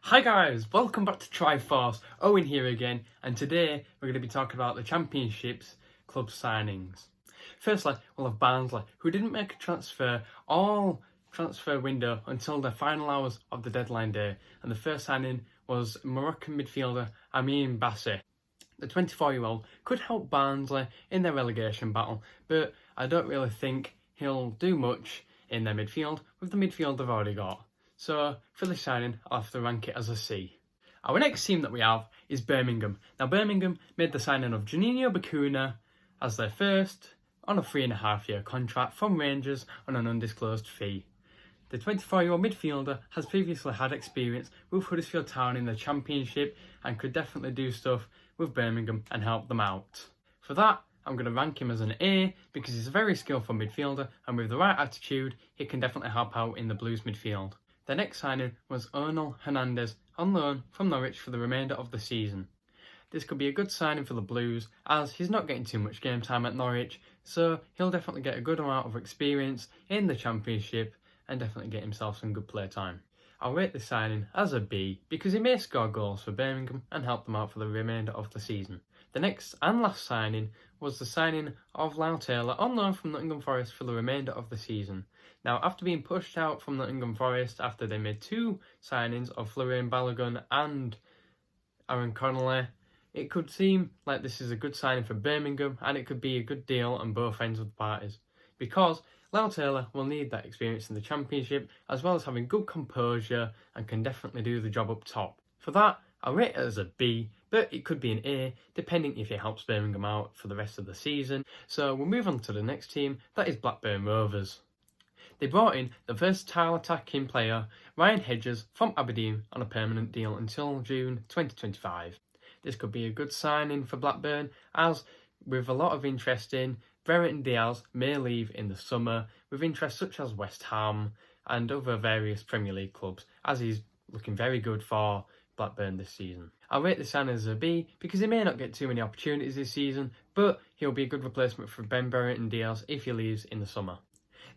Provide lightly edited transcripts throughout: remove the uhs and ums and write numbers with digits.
Hi guys, welcome back to Triforce. Owen here again, and today we're going to be talking about the Championship's club signings. Firstly, we'll have Barnsley, who didn't make a transfer all transfer window until the final hours of the deadline day, and the first signing was Moroccan midfielder Amin Bassi. The 24-year-old could help Barnsley in their relegation battle, but I don't really think he'll do much in their midfield with the midfield they've already got. So for this signing, I'll have to rank it as a C. Our next team that we have is Birmingham. Now Birmingham made the signing of Juninho Bacuna as their first on a 3.5-year contract from Rangers on an undisclosed fee. The 24-year-old midfielder has previously had experience with Huddersfield Town in the Championship and could definitely do stuff with Birmingham and help them out. For that, I'm going to rank him as an A because he's a very skillful midfielder, and with the right attitude, he can definitely help out in the Blues midfield. The next signing was Onel Hernandez on loan from Norwich for the remainder of the season. This could be a good signing for the Blues as he's not getting too much game time at Norwich, so he'll definitely get a good amount of experience in the Championship and definitely get himself some good play time. I'll rate this signing as a B because he may score goals for Birmingham and help them out for the remainder of the season. The next and last signing was the signing of Lyle Taylor on loan from Nottingham Forest for the remainder of the season. Now, after being pushed out from Nottingham Forest after they made two signings of Florian Balogun and Aaron Connolly, it could seem like this is a good signing for Birmingham and it could be a good deal on both ends of the parties, because Lyle Taylor will need that experience in the Championship as well as having good composure and can definitely do the job up top. For that, I'll rate it as a B, but it could be an A depending if it helps Birmingham out for the rest of the season. So we'll move on to the next team, that is Blackburn Rovers. They brought in the versatile attacking player Ryan Hedges from Aberdeen on a permanent deal until June 2025. This could be a good signing for Blackburn, as with a lot of interest in, Brereton Diaz may leave in the summer, with interests such as West Ham and other various Premier League clubs, as he's looking very good for Blackburn this season. I'll rate this signing as a B because he may not get too many opportunities this season, but he'll be a good replacement for Ben Brereton Diaz if he leaves in the summer.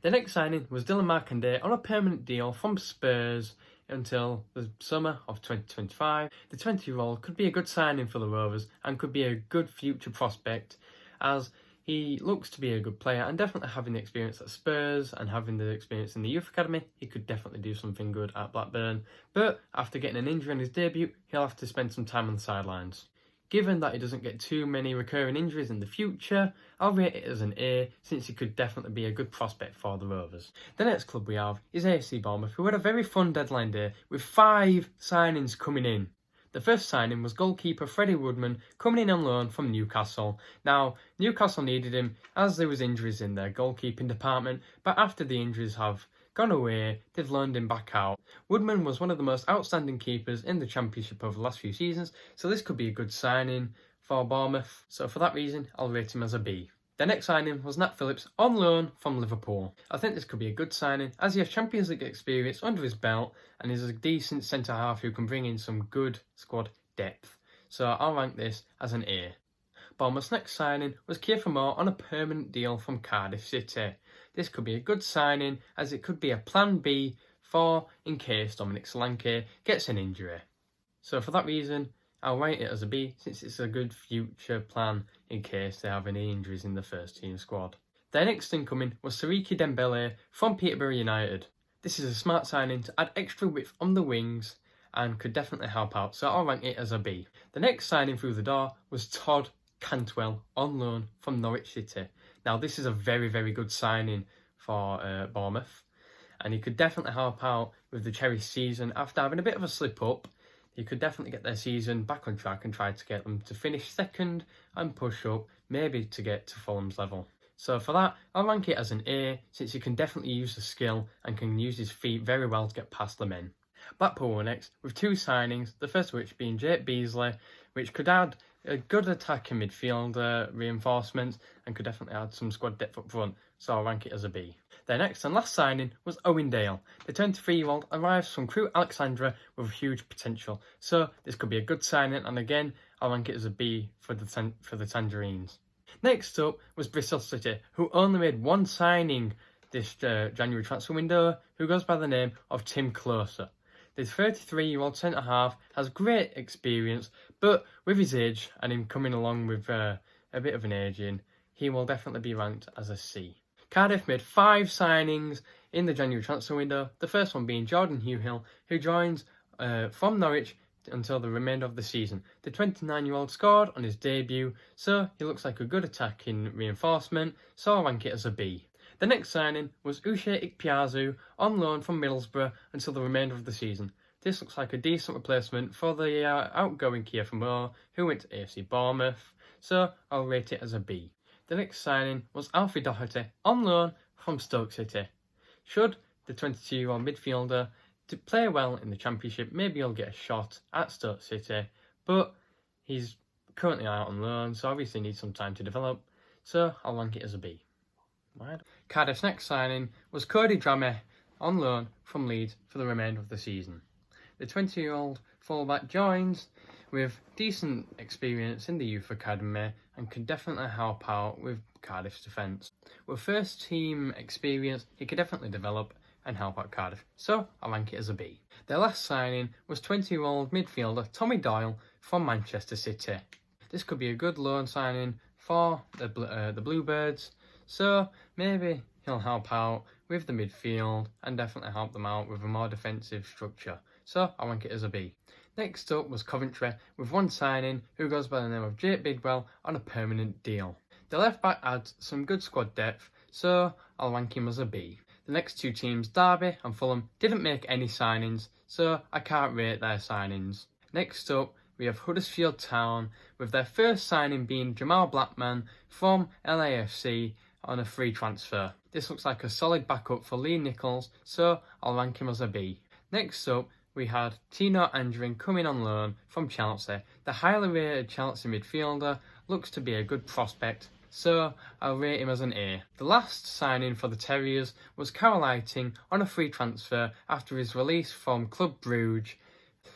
The next signing was Dylan Markanday on a permanent deal from Spurs until the summer of 2025. The 20-year-old could be a good signing for the Rovers and could be a good future prospect, as he looks to be a good player, and definitely having the experience at Spurs and having the experience in the youth academy, he could definitely do something good at Blackburn. But after getting an injury in his debut, he'll have to spend some time on the sidelines. Given that he doesn't get too many recurring injuries in the future, I'll rate it as an A, since he could definitely be a good prospect for the Rovers. The next club we have is AFC Bournemouth, who had a very fun deadline day with 5 signings coming in. The first signing was goalkeeper Freddie Woodman coming in on loan from Newcastle. Now, Newcastle needed him as there was injuries in their goalkeeping department, but after the injuries have gone away, they've loaned him back out. Woodman was one of the most outstanding keepers in the Championship over the last few seasons, so this could be a good signing for Bournemouth. So for that reason, I'll rate him as a B. The next signing was Nat Phillips on loan from Liverpool. I think this could be a good signing as he has Champions League experience under his belt and is a decent centre-half who can bring in some good squad depth. So I'll rank this as an A. Bournemouth's next signing was Kiefer Moore on a permanent deal from Cardiff City. This could be a good signing as it could be a plan B for in case Dominic Solanke gets an injury. So for that reason, I'll rate it as a B since it's a good future plan in case they have any injuries in the first team squad. Their next incoming was Siriki Dembele from Peterborough United. This is a smart signing to add extra width on the wings and could definitely help out, so I'll rank it as a B. The next signing through the door was Todd Cantwell on loan from Norwich City. Now this is a very, very good signing for Bournemouth, and he could definitely help out with the Cherry season after having a bit of a slip up. He could definitely get their season back on track and try to get them to finish second and push up, maybe to get to Fulham's level. So for that, I'll rank it as an A, since he can definitely use the skill and can use his feet very well to get past the men. Blackpool were next with 2 signings, the first of which being Jake Beasley, which could add a good attacking midfielder reinforcement and could definitely add some squad depth up front, so I'll rank it as a B. Their next and last signing was Owen Dale. The 23-year-old arrives from Crewe Alexandra with huge potential, so this could be a good signing, and again I'll rank it as a B for the Tangerines. Next up was Bristol City, who only made 1 signing this January transfer window, who goes by the name of Tim Closer. This 33-year-old centre-half has great experience, but with his age and him coming along with a bit of an ageing, he will definitely be ranked as a C. Cardiff made 5 signings in the January transfer window, the first one being Jordan Hugill, who joins from Norwich until the remainder of the season. The 29-year-old scored on his debut, so he looks like a good attacking reinforcement, so I'll rank it as a B. The next signing was Uche Ikpeazu on loan from Middlesbrough until the remainder of the season. This looks like a decent replacement for the outgoing Kiefer Moore, who went to AFC Bournemouth, so I'll rate it as a B. The next signing was Alfie Doherty on loan from Stoke City. Should the 22-year-old midfielder to play well in the Championship, maybe he'll get a shot at Stoke City, but he's currently out on loan, so obviously needs some time to develop, so I'll rank it as a B. Right. Cardiff's next signing was Cody Drameh on loan from Leeds for the remainder of the season. The 20-year-old fullback joins with decent experience in the youth academy and can definitely help out with Cardiff's defence. With first team experience, he could definitely develop and help out Cardiff, so I'll rank it as a B. Their last signing was 20-year-old midfielder Tommy Doyle from Manchester City. This could be a good loan signing for the Bluebirds, so maybe he'll help out with the midfield and definitely help them out with a more defensive structure, so I'll rank it as a B. Next up was Coventry with one signing who goes by the name of Jake Bidwell on a permanent deal. The left back adds some good squad depth, so I'll rank him as a B. The next two teams, Derby and Fulham, didn't make any signings, so I can't rate their signings. Next up, we have Huddersfield Town, with their first signing being Jamal Blackman from LAFC on a free transfer. This looks like a solid backup for Lee Nichols, so I'll rank him as a B. Next up, we had Tino Anjorin coming on loan from Chelsea. The highly rated Chelsea midfielder looks to be a good prospect, so I'll rate him as an A. The last signing for the Terriers was Carel Eiting on a free transfer after his release from Club Brugge.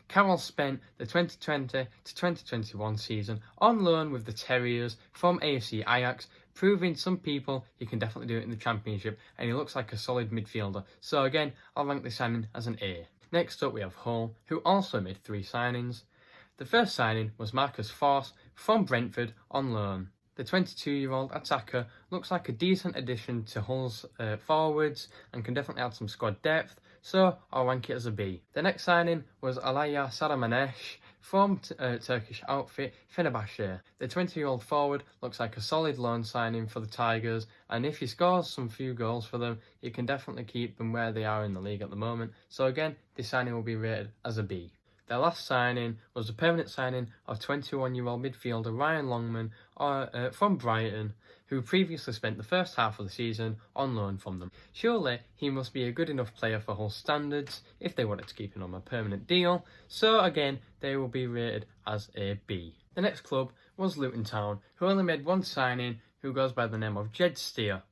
Carel spent the 2020 to 2021 season on loan with the Terriers from AFC Ajax, proving some people he can definitely do it in the Championship, and he looks like a solid midfielder. So again, I'll rank this signing as an A. Next up we have Hull, who also made 3 signings. The first signing was Marcus Forss from Brentford on loan. The 22-year-old attacker looks like a decent addition to Hull's forwards and can definitely add some squad depth, so I'll rank it as a B. The next signing was Alaya Saramanesh from Turkish outfit Fenerbahce. The 20-year-old forward looks like a solid loan signing for the Tigers, and if he scores some few goals for them, he can definitely keep them where they are in the league at the moment. So again, this signing will be rated as a B. Their last signing was the permanent signing of 21-year-old midfielder Ryan Longman from Brighton, who previously spent the first half of the season on loan from them. Surely he must be a good enough player for Hull standards if they wanted to keep him on a permanent deal, so again they will be rated as a B. The next club was Luton Town, who only made one signing, who goes by the name of Jed Steer.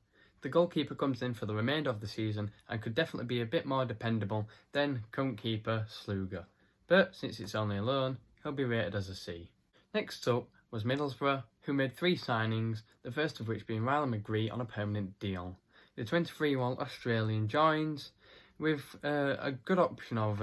The goalkeeper comes in for the remainder of the season and could definitely be a bit more dependable than current keeper Sluga, but since it's only a loan, he'll be rated as a C. Next up was Middlesbrough, who made 3 signings, the first of which being Rylan McGree on a permanent deal. The 23-year-old Australian joins with a good option of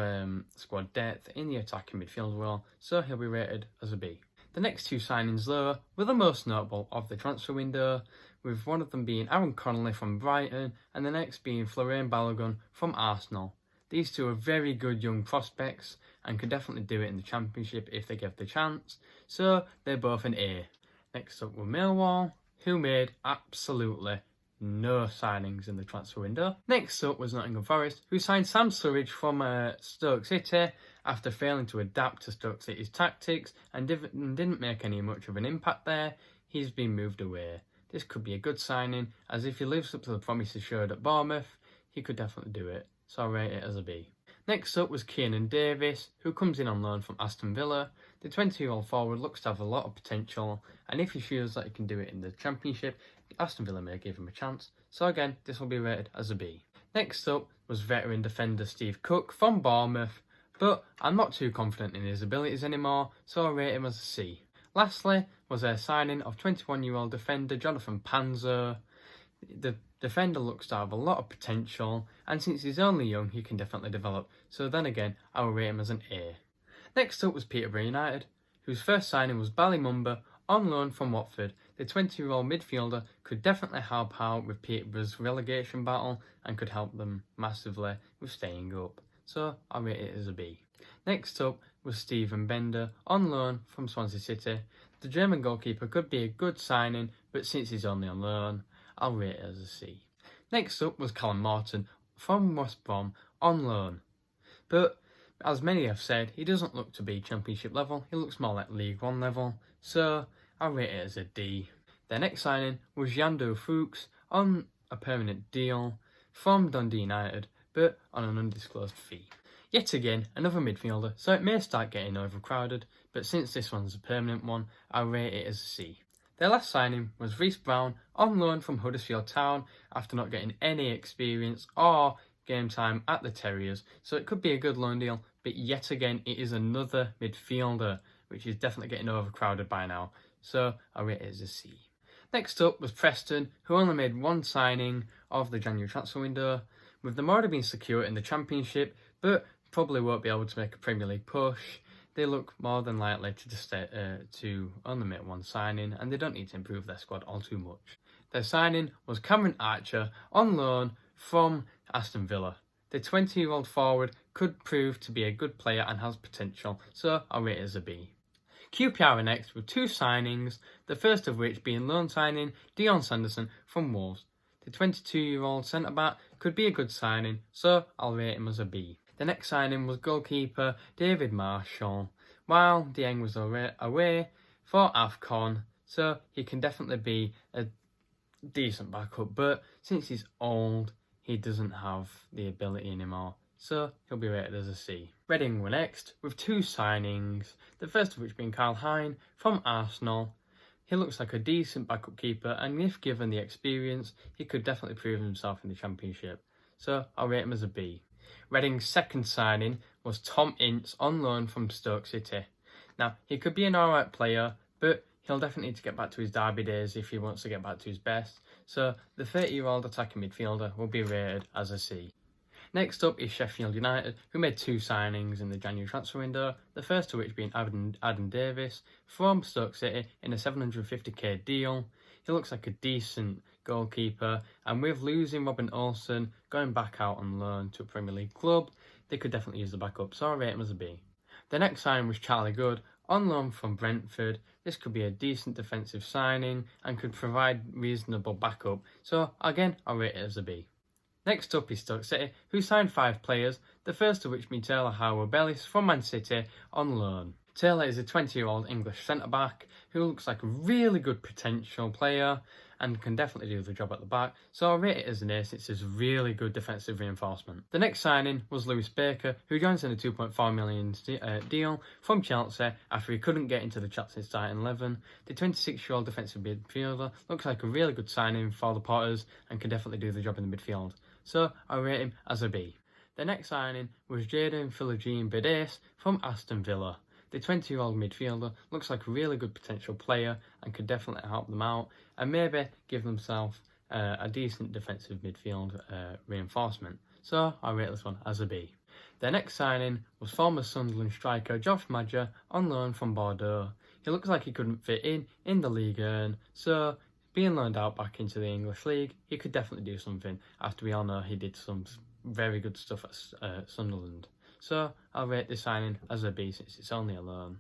squad depth in the attacking midfield role, so he'll be rated as a B. The next 2 signings though were the most notable of the transfer window, with one of them being Aaron Connolly from Brighton and the next being Florian Balogun from Arsenal. These 2 are very good young prospects and can definitely do it in the Championship if they give the chance, so they're both an A. Next up were Millwall, who made absolutely no signings in the transfer window. Next up was Nottingham Forest, who signed Sam Surridge from Stoke City after failing to adapt to Stoke City's tactics and didn't make any much of an impact there. He's been moved away. This could be a good signing, as if he lives up to the promises showed at Bournemouth, he could definitely do it, so I'll rate it as a B. Next up was Kiernan Davis, who comes in on loan from Aston Villa. The 20-year-old forward looks to have a lot of potential, and if he feels that he can do it in the Championship, Aston Villa may give him a chance, so again, this will be rated as a B. Next up was veteran defender Steve Cook from Bournemouth, but I'm not too confident in his abilities anymore, so I'll rate him as a C. Lastly was their signing of 21-year-old defender Jonathan Panzer. The Defender looks to have a lot of potential, and since he's only young, he can definitely develop, so then again, I will rate him as an A. Next up was Peterborough United, whose first signing was Ballymumba on loan from Watford. The 20-year-old midfielder could definitely help out with Peterborough's relegation battle and could help them massively with staying up, so I'll rate it as a B. Next up was Stephen Bender on loan from Swansea City. The German goalkeeper could be a good signing, but since he's only on loan, I'll rate it as a C. Next up was Callum Morton from West Brom on loan. But as many have said, he doesn't look to be Championship level, he looks more like League One level, so I'll rate it as a D. Their next signing was Yando Fuchs on a permanent deal from Dundee United, but on an undisclosed fee. Yet again, another midfielder, so it may start getting overcrowded, but since this one's a permanent one, I'll rate it as a C. Their last signing was Reece Brown on loan from Huddersfield Town after not getting any experience or game time at the Terriers, so it could be a good loan deal, but yet again it is another midfielder, which is definitely getting overcrowded by now, so I'll rate it as a C. Next up was Preston, who only made one signing of the January transfer window, with them already being secure in the Championship, but probably won't be able to make a Premier League push. They look more than likely to just to only make one signing, and they don't need to improve their squad all too much. Their signing was Cameron Archer on loan from Aston Villa. The 20-year-old forward could prove to be a good player and has potential, so I'll rate it as a B. QPR are next with two signings, the first of which being loan signing Dion Sanderson from Wolves. The 22-year-old centre-back could be a good signing, so I'll rate him as a B. The next signing was goalkeeper David Marshall, while Dieng was away for AFCON, so he can definitely be a decent backup, but since he's old, he doesn't have the ability anymore, so he'll be rated as a C. Reading were next with two signings, the first of which being Karl Hein from Arsenal. He looks like a decent backup keeper, and if given the experience, he could definitely prove himself in the Championship, so I'll rate him as a B. Reading's second signing was Tom Ince on loan from Stoke City. Now, he could be an alright player, but he'll definitely need to get back to his Derby days if he wants to get back to his best, so the 30-year-old attacking midfielder will be rated as a C. Next up is Sheffield United, who made two signings in the January transfer window, the first of which being Adam Davis from Stoke City in a £750k deal. He looks like a decent goalkeeper, and with losing Robin Olsen going back out on loan to a Premier League club, they could definitely use the backup, so I'll rate him as a B. The next signing was Charlie Goode on loan from Brentford. This could be a decent defensive signing and could provide reasonable backup, so again I'll rate it as a B. Next up is Stoke City, who signed 5 players, the first of which being Taylor Harwood-Bellis from Man City on loan. Taylor is a 20-year-old English centre-back who looks like a really good potential player and can definitely do the job at the back, so I'll rate it as an A since it's really good defensive reinforcement. The next signing was Lewis Baker, who joins in a £2.4 million deal from Chelsea after he couldn't get into the Chelsea starting 11. The 26-year-old defensive midfielder looks like a really good signing for the Potters and can definitely do the job in the midfield, so I'll rate him as a B. The next signing was Jadon Philogene-Bedes from Aston Villa. The 20-year-old midfielder looks like a really good potential player and could definitely help them out and maybe give themselves a decent defensive midfield reinforcement. So I'll rate this one as a B. Their next signing was former Sunderland striker Josh Maja on loan from Bordeaux. He looks like he couldn't fit in the Ligue 1, so being loaned out back into the English League, he could definitely do something after we all know he did some very good stuff at Sunderland. So I'll rate this signing as a B since it's only a loan.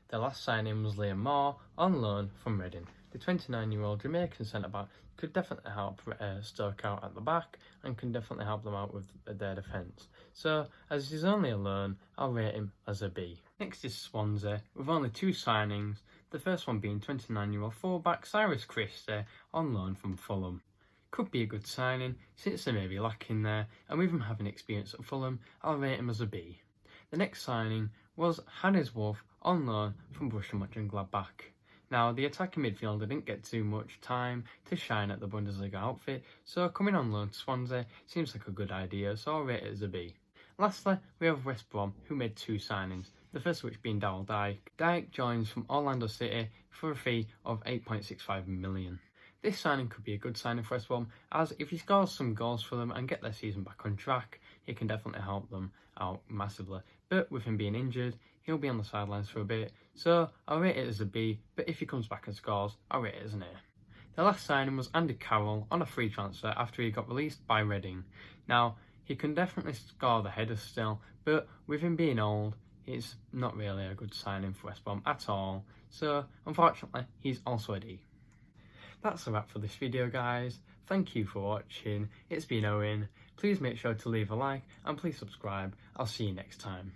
The last signing was Liam Moore on loan from Reading. The 29-year-old Jamaican centre-back could definitely help Stoke out at the back and can definitely help them out with their defence. So as he's only a loan, I'll rate him as a B. Next is Swansea with only 2 signings, the first one being 29-year-old fullback Cyrus Christie on loan from Fulham. Could be a good signing since they may be lacking there, and with him having experience at Fulham, I'll rate him as a B. The next signing was Hannes Wolf on loan from Borussia Mönchengladbach. Now, the attacking midfielder didn't get too much time to shine at the Bundesliga outfit, so coming on loan to Swansea seems like a good idea, so I'll rate it as a B. Lastly, we have West Brom, who made 2 signings, the first of which being Daryl Dike. Dike joins from Orlando City for a fee of £8.65 million. This signing could be a good signing for West Brom, as if he scores some goals for them and get their season back on track, it can definitely help them out massively. But with him being injured, he'll be on the sidelines for a bit, so I'll rate it as a B, but if he comes back and scores, I'll rate it as an A. The last signing was Andy Carel on a free transfer after he got released by Reading. Now, he can definitely score the headers still, but with him being old, it's not really a good signing for West Brom at all, so unfortunately, he's also a D. That's a wrap for this video, guys. Thank you for watching. It's been Owen. Please make sure to leave a like and please subscribe. I'll see you next time.